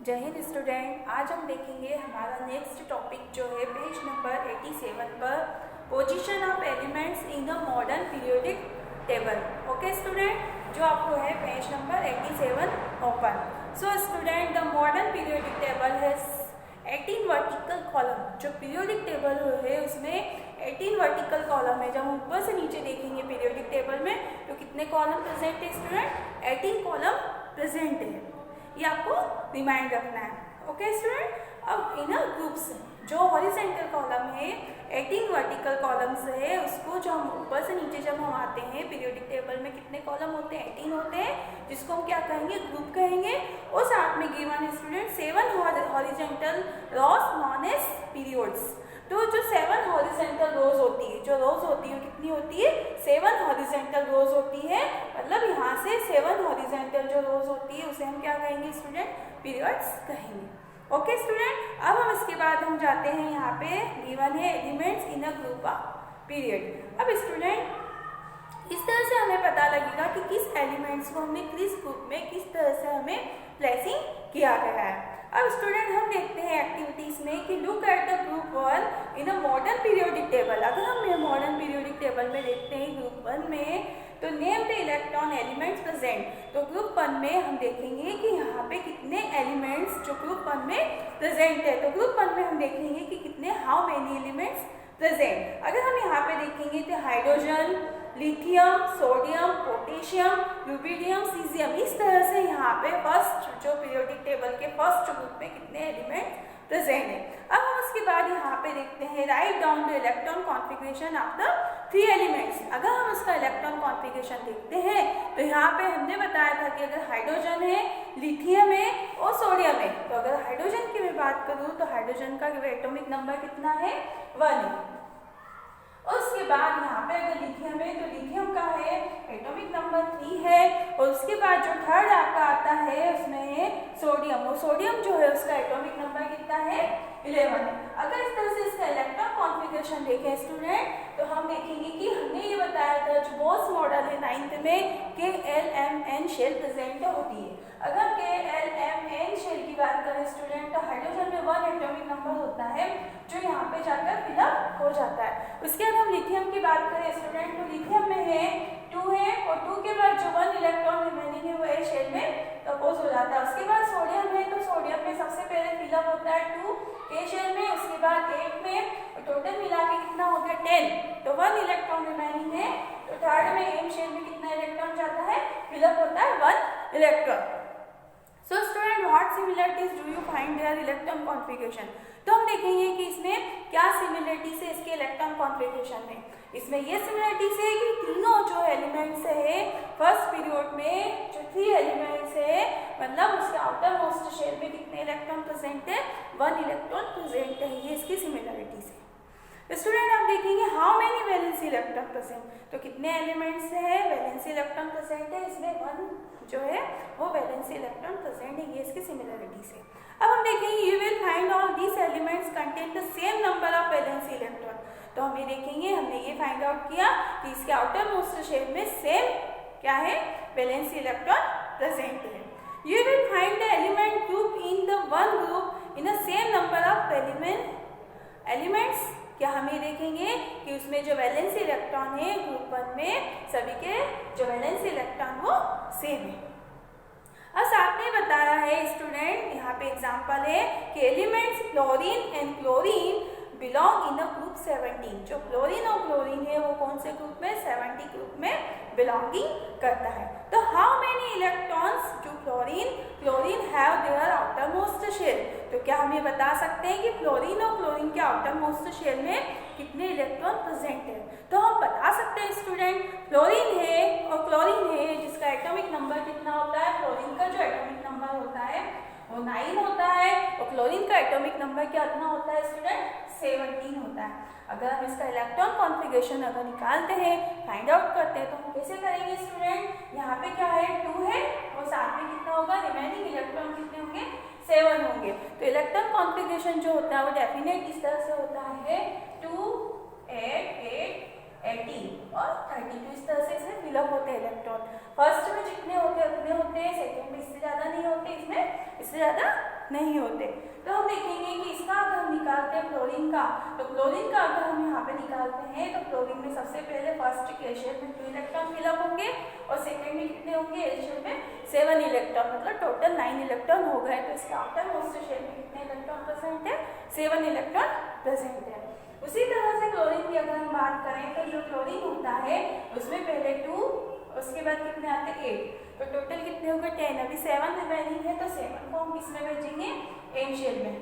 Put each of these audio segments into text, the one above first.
जय हिंद स्टूडेंट। आज हम देखेंगे हमारा नेक्स्ट टॉपिक जो है पेज नंबर 87 पर position of elements in a modern periodic table. Okay student, जो आपको है page number 87 open. So student, the modern periodic table है 18 वर्टिकल कॉलम। जो पीरियोडिक टेबल है उसमें 18 वर्टिकल कॉलम है। जब हम ऊपर से नीचे देखेंगे पीरियोडिक टेबल में तो कितने कॉलम प्रेजेंट है स्टूडेंट? 18 कॉलम प्रेजेंट है। ये आपको रिमाइंड रखना है। ओके स्टूडेंट, अब इन ग्रुप्स जो हॉरिजॉन्टल कॉलम है 18 वर्टिकल कॉलम्स है, उसको जो हम ऊपर से नीचे जब हम आते हैं पीरियोडिक टेबल में कितने कॉलम होते हैं? 18 होते हैं, जिसको हम क्या कहेंगे? ग्रुप कहेंगे। और साथ में गिवन है स्टूडेंट 7 हॉरिजॉन्टल रोज नॉन एज पीरियड्स। तो जो 7 हॉरिजॉन्टल रोज होती है, जो रोज होती है कितनी होती है? 7 हॉरिजॉन्टल रोज होती है। मतलब यहाँ से 7 हॉरिजॉन्टल जो रोज होती है उसे हम क्या कहेंगे स्टूडेंट? पीरियड्स कहेंगे। ओके स्टूडेंट, अब हम इसके बाद हम जाते हैं, यहाँ पे गिवन है elements in a group of period. अब स्टूडेंट इस तरह से हमें पता लगेगा कि किस एलिमेंट्स को हमने किस ग्रुप में किस तरह से हमें प्लेसिंग किया गया है। अब स्टूडेंट हम देखते हैं एक्टिविटीज में कि look at the group 1 in a modern periodic table. अगर हम मॉडर्न पीरियोडिक टेबल में देखते हैं ग्रुप 1 में, तो name the electron elements present. तो ग्रुप 1 में हम देखेंगे कि यहाँ पे कितने एलिमेंट्स जो ग्रुप 1 में प्रेजेंट है। तो ग्रुप 1 में हम देखेंगे कि कितने, हाउ मेनी एलिमेंट्स प्रेजेंट। अगर हम यहाँ पे देखेंगे तो hydrogen, lithium, sodium, potassium, rubidium, caesium, इस तरह से यहाँ पे फर्स्ट जो पीरियोडिक टेबल के फर्स्ट ग्रुप में कितने एलिमेंट प्रेजेंट है। अब हम उसके बाद यहाँ पे देखते हैं write down the electron configuration of the 3 elements. अगर हम उसका इलेक्ट्रॉन कॉन्फ़िगरेशन देखते हैं तो यहाँ पे हमने बताया था कि अगर हाइड्रोजन है, लिथियम है और सोडियम है, तो अगर हाइड्रोजन की मैं बात करूँ तो हाइड्रोजन का एटॉमिक नंबर कितना है? 1 है। और उसके बाद यहाँ पे अगर लिथियम है तो लिथियम का है एटॉमिक नंबर 3 है। और उसके बाद जो थर्ड आपका आता है उसमें है सोडियम, और सोडियम जो है उसका एटॉमिक नंबर कितना है? 11 है। अगर इस तरह से इसका इलेक्ट्रॉन कॉन्फ़िगरेशन देखें स्टूडेंट तो हम देखेंगे कि हमने ये बताया था जो बोस मॉडल है 9th में KLMN शेल प्रेजेंट होती है। अगर KLMN शेल की बात करें स्टूडेंट तो हाइड्रोजन में 1 एटॉमिक नंबर होता है जो यहाँ पे जाकर फिलअप हो जाता है। उसके बाद हम लिथियम की बात करें स्टूडेंट तो लिथियम में है 2 है, और 2 के बाद जो 1 इलेक्ट्रॉन रिमेनिंग है वो है शेल में कंपोज हो जाता है। उसके बाद सोडियम है तो सोडियम में सबसे पहले फिलअप होता है 2 के शेल में, उसके बाद 8 में, और टोटल मिला के कितना हो गया? 10। तो 1 इलेक्ट्रॉन रिमेनिंग है, तो थर्ड में एम शेल में कितना इलेक्ट्रॉन जाता है? फिलअप होता है 1 electron. So student, what similarities do you find there electron configuration? तो हम देखेंगे कि इसमें क्या सिमिलरिटीज है इसके इलेक्ट्रॉन कॉन्फ़िगरेशन में। इसमें ये सिमिलरिटीज है कि तीनों जो एलिमेंट्स है फर्स्ट पीरियड में जो 3 एलिमेंट्स है, मतलब उसके आउटर मोस्ट शेल में कितने इलेक्ट्रॉन प्रेजेंट है? 1 इलेक्ट्रॉन प्रेजेंट है। ये इसकी सिमिलरिटीज है। स्टूडेंट आप देखेंगे how many valency electron present, तो कितने एलिमेंट्स है वैलेंसी इलेक्ट्रॉन प्रेजेंट है? इसमें 1 जो है वो वैलेंसी इलेक्ट्रॉन प्रेजेंट है। ये इसकी सिमिलरिटीज है। अब हम देखेंगे you will find all these elements contain the same number of valency electron. तो हम ये देखेंगे, हमने ये फाइंड आउट किया कि इसके आउटर मोस्ट शेल में सेम क्या है? वैलेंसी इलेक्ट्रॉन प्रेजेंट है। You will find the element group in the one group in the same number of elements. क्या हम ये देखेंगे कि उसमें जो वैलेंसी इलेक्ट्रॉन है ग्रुप 1 में सभी के जो वैलेंसी इलेक्ट्रॉन वो सेम है। और साथ में बताया है स्टूडेंट, यहाँ पे एग्जांपल है कि elements fluorine and chlorine belong in a group 17। जो फ्लोरीन और क्लोरीन है वो कौन से ग्रुप में? 70 ग्रुप में बिलोंगिंग करता है। तो how many electrons do chlorine have their outer most shell? तो क्या हम ये बता सकते हैं कि फ्लोरीन और क्लोरीन के आउटर मोस्ट शेल में कितने इलेक्ट्रॉन प्रेजेंट है? तो हम बता सकते हैं स्टूडेंट फ्लोरीन है और क्लोरीन है जिसका एटॉमिक नंबर कितना होता है? फ्लोरीन का जो एटॉमिक नंबर होता है वो 9 होता है, और क्लोरीन का एटॉमिक नंबर कितना होता है स्टूडेंट? 17 होता है। अगर हम इसका इलेक्ट्रॉन कॉन्फ़िगरेशन अगर निकालते हैं, फाइंड आउट करते हैं, तो हम कैसे करेंगे स्टूडेंट? यहाँ पे क्या है? 2 है, और साथ में कितना होगा? रिमेनिंग इलेक्ट्रॉन कितने होंगे? 7 होंगे। तो इलेक्ट्रॉन कॉन्फ़िगरेशन जो होता है वो डेफिनेट इस तरह से होता है 2, 8, 8, 18 और 32। इस तरह से इसमें फिलअप होते हैं इलेक्ट्रॉन। फर्स्ट में जितने होते हैं उतने होते हैं, सेकेंड में इससे ज़्यादा नहीं होते, इसमें इससे ज़्यादा नहीं होते। तो हम देखेंगे कि इसका अगर हम निकालते हैं क्लोरीन का, तो क्लोरीन का अगर हम यहाँ पे निकालते हैं तो क्लोरीन में सबसे पहले फर्स्ट के शेल में 2 इलेक्ट्रॉन फिलअप होंगे और सेकेंड में कितने होंगे, एल शेल में 7 इलेक्ट्रॉन, मतलब टोटल 9 इलेक्ट्रॉन हो गए। तो इसके आउटर मोस्ट शेल में कितने इलेक्ट्रॉन प्रेजेंट है, 7 इलेक्ट्रॉन प्रेजेंट है। उसी तरह से क्लोरीन की अगर हम बात करें तो जो क्लोरीन होता है उसमें पहले 2, उसके बाद कितने आते हैं 8, तो टोटल कितने हो गए 10। अभी 7 रिमेनिंग है तो 7 को हम किसमें भेजेंगे, एन शेल में।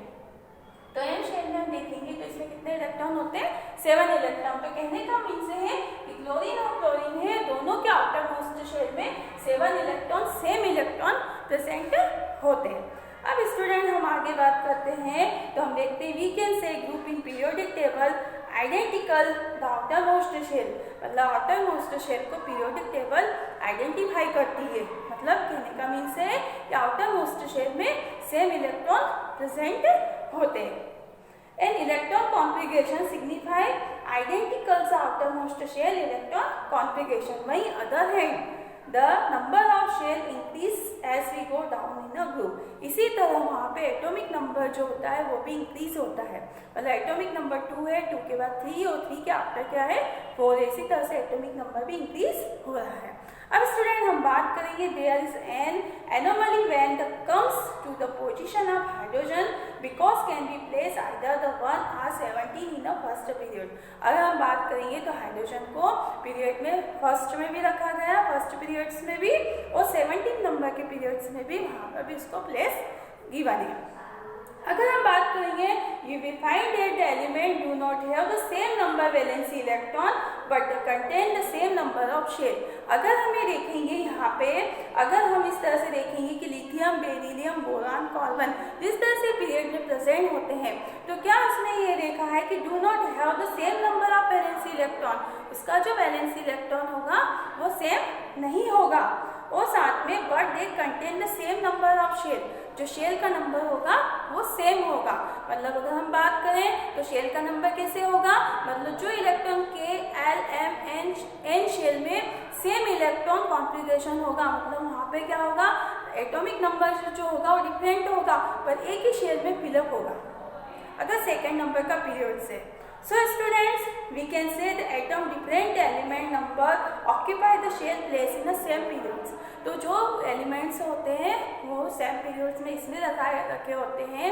तो एन शेल में हम देखेंगे तो इसमें कितने इलेक्ट्रॉन होते हैं, 7 इलेक्ट्रॉन। तो कहने का मीन्स है कि क्लोरीन और क्लोरीन है दोनों के आउटर मोस्ट शेल में 7 इलेक्ट्रॉन, सेम इलेक्ट्रॉन प्रेजेंट होते हैं। अब स्टूडेंट हम आगे बात करते हैं तो हम देखते हैं we can say group in periodic table identical the outer most shell, मतलब आउटर मोस्ट शेल को पीरियोडिक टेबल आइडेंटिफाई करती है। मतलब कहने का मीन्स है कि आउटर मोस्ट शेल में सेम इलेक्ट्रॉन प्रेजेंट होते हैं। An electron configuration signify identical the outer most shell electron configuration. वहीं other hand the number of shell increase as we go down in a group. इसी तरह वहाँ पे atomic number जो होता है वो भी इंक्रीज होता है, मतलब एटॉमिक नंबर 2 है, 2 के बाद 3 और 3 के आफ्टर क्या है 4 है। इसी तरह से एटॉमिक नंबर भी इंक्रीज हो रहा है। अब स्टूडेंट हम बात करेंगे there is an anomaly when the comes to the position of hydrogen because can be place either the 1 or 17 in the first period. अगर हम बात करेंगे तो हाइड्रोजन को पीरियड में फर्स्ट में भी रखा गया, फर्स्ट पीरियड्स में भी, और 17 नंबर के पीरियड्स में भी वहाँ पर भी उसको प्लेस गिवन है। अगर हम बात करेंगे you will find that the element do not have the same number valency electron but contain the same number of shell. अगर हमें देखेंगे यहाँ पे, अगर हम इस तरह से देखेंगे कि लिथियम, बेरिलियम, बोरान, कॉर्बन जिस तरह से पीरियड में प्रेजेंट होते हैं, तो क्या उसने ये देखा है कि do not have the same number of valency electron, उसका जो वैलेंसी इलेक्ट्रॉन होगा वो सेम नहीं होगा, और साथ में but they contain the same number of shell, जो शेल का नंबर होगा वो सेम होगा। मतलब अगर हम बात करें तो शेल का नंबर कैसे होगा, मतलब जो इलेक्ट्रॉन के एल एम एन शेल में सेम इलेक्ट्रॉन कॉन्फिगरेशन होगा, मतलब वहाँ पे क्या होगा एटॉमिक नंबर जो होगा वो डिफरेंट होगा पर एक ही शेल में फिलअप होगा अगर सेकेंड नंबर का पीरियड से। So students, we can say the atom different element number occupy the shell place in the same periods। तो जो एलिमेंट्स होते हैं वो सेम पीरियड्स में इसलिए रखे होते हैं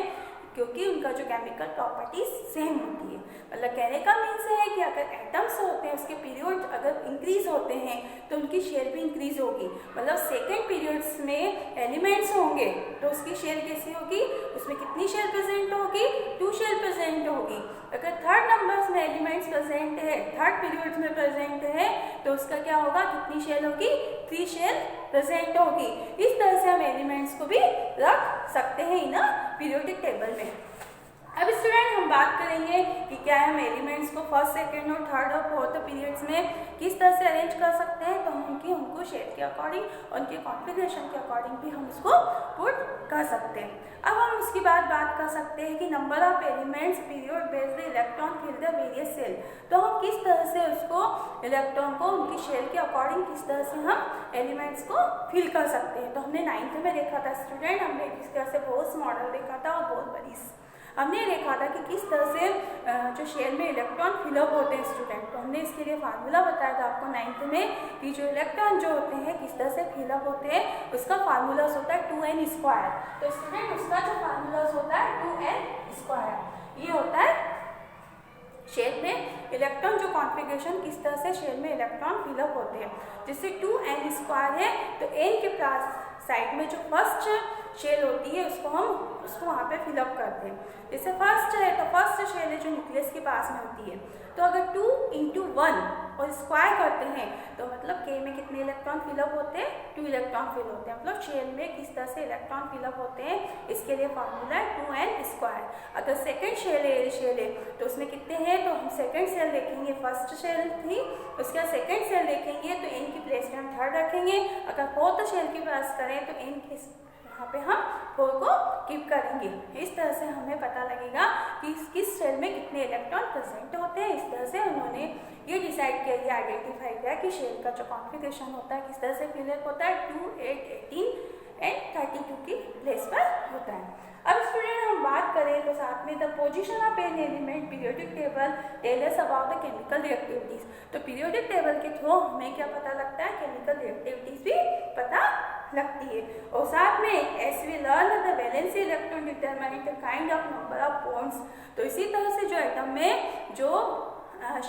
क्योंकि उनका जो केमिकल प्रॉपर्टीज सेम होती है। मतलब कहने का मीन्स है कि अगर एटम्स होते हैं उसके पीरियड अगर इंक्रीज होते हैं तो उनकी शेल भी इंक्रीज होगी। मतलब सेकेंड पीरियड्स में एलिमेंट्स होंगे तो उसकी शेल कैसी होगी, उसमें कितनी शेल प्रेजेंट होगी, 2 शेल प्रेजेंट होगी। अगर थर्ड नंबर्स में एलिमेंट्स प्रेजेंट है, थर्ड पीरियड्स में प्रेजेंट है तो उसका क्या होगा, कितनी शेल होगी, 3 शेल प्रेजेंट होगी। इस तरह से हम एलिमेंट्स को भी रख सकते हैं इन पीरियोडिक टेबल में। अब स्टूडेंट हम बात करेंगे कि क्या हम एलिमेंट्स को फर्स्ट, सेकेंड और थर्ड और फोर्थ पीरियड्स में किस तरह से अरेंज कर सकते हैं। तो हम उनको शेल के अकॉर्डिंग, उनके कॉन्फ़िगरेशन के अकॉर्डिंग भी हम इसको पुट कर सकते हैं। अब हम उसके बाद बात कर सकते हैं कि number of elements period based electron fill the various shell. तो हम किस तरह से उसको इलेक्ट्रॉन को उनकी शेल के अकॉर्डिंग किस तरह से हम एलिमेंट्स को फिल कर सकते हैं। तो हमने 9th में देखा था स्टूडेंट, हमने किस तरह से बोर्स मॉडल देखा था और बहुत बड़ी हमने देखा था कि किस तरह से जो शेल में इलेक्ट्रॉन फिलअप होते हैं स्टूडेंट। तो हमने इसके लिए फार्मूला बताया था आपको 9th में कि जो इलेक्ट्रॉन जो होते हैं किस तरह से फिलअप होते हैं, उसका फार्मूला होता है 2n²। तो स्टूडेंट उसका जो फार्मूला होता है 2n²। ये होता है शेल में इलेक्ट्रॉन जो कॉन्फ़िगरेशन किस तरह से शेल में इलेक्ट्रॉन फिलअप होते हैं। जैसे 2n² है तो n के पास साइड में जो फर्स्ट शेल होती है उसको वहाँ पे फिलअप करते हैं। जैसे फर्स्ट है तो फर्स्ट शेल है जो न्यूक्लियस के पास में होती है, तो अगर 2 × 1 और स्क्वायर करते हैं तो मतलब के में कितने इलेक्ट्रॉन फिलअप होते हैं, 2 इलेक्ट्रॉन फिल होते हैं। मतलब शेल में किस तरह से इलेक्ट्रॉन फिलअप होते हैं इसके लिए फार्मूला है 2n²। अगर सेकेंड शेल है तो उसमें कितने हैं, तो हम सेकेंड शेल देखेंगे, फर्स्ट शेल थी उसके बाद सेकेंड शेल देखेंगे तो n की प्लेस में हम 3rd रखेंगे। अगर फोर्थ शेल की बात करें तो n की यहाँ पे हम 4 को कीप करेंगे। इस तरह से हमें पता लगेगा कि किस शेल में कितने इलेक्ट्रॉन प्रेजेंट होते हैं। इस तरह से उन्होंने ये डिसाइड किया, ये आइडेंटिफाई किया कि शेल का जो कॉन्फ़िगरेशन होता है किस तरह से फिलअप होता है 2, 8, 18 एंड 32 की प्लेस पर होता है। अब position of an element periodic table tell us about the chemical reactivities. तो पीरियोडिक टेबल के थ्रू हमें क्या पता लगता है, केमिकल रिएक्टिविटीज भी पता लगती है। और साथ में as we learn the valency electron determine the kind of number of bonds. तो इसी तरह से जो एटम में जो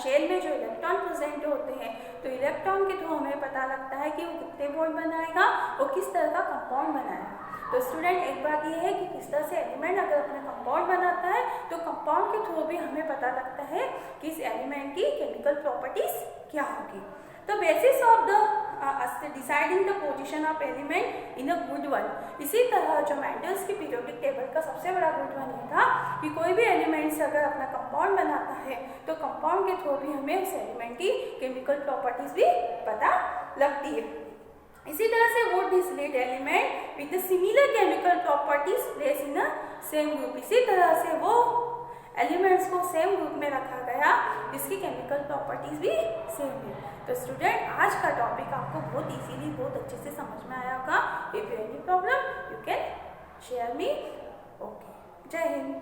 शेल में जो इलेक्ट्रॉन प्रेजेंट होते हैं, तो इलेक्ट्रॉन के थ्रू हमें पता लगता है कि वो कितने बॉन्ड बनाएगा और किस तरह का कंपाउंड बनाएगा। तो स्टूडेंट एक बात ये है कि किस तरह से एलिमेंट अगर अपना कंपाउंड बनाता है तो कंपाउंड के थ्रू भी हमें पता लगता है कि इस एलिमेंट की केमिकल प्रॉपर्टीज क्या होगी। तो basis of the deciding the position of element in a good one. इसी तरह जो मेंडल्स की पीरियोडिक टेबल का सबसे बड़ा गुड वन ये था कि कोई भी एलिमेंट से अगर अपना कंपाउंड बनाता है तो कंपाउंड के थ्रू भी हमें उस एलिमेंट की केमिकल प्रॉपर्टीज भी पता लगती है। इसी तरह से would this lead element with similar chemical properties place in a same group. इसी तरह से वो एलिमेंट्स को सेम ग्रुप में रखा गया जिसकी केमिकल प्रॉपर्टीज भी सेम है। तो स्टूडेंट आज का टॉपिक आपको बहुत इजीली बहुत अच्छे से समझ में आया होगा। If you any problem you can share me. Okay, जय हिंद।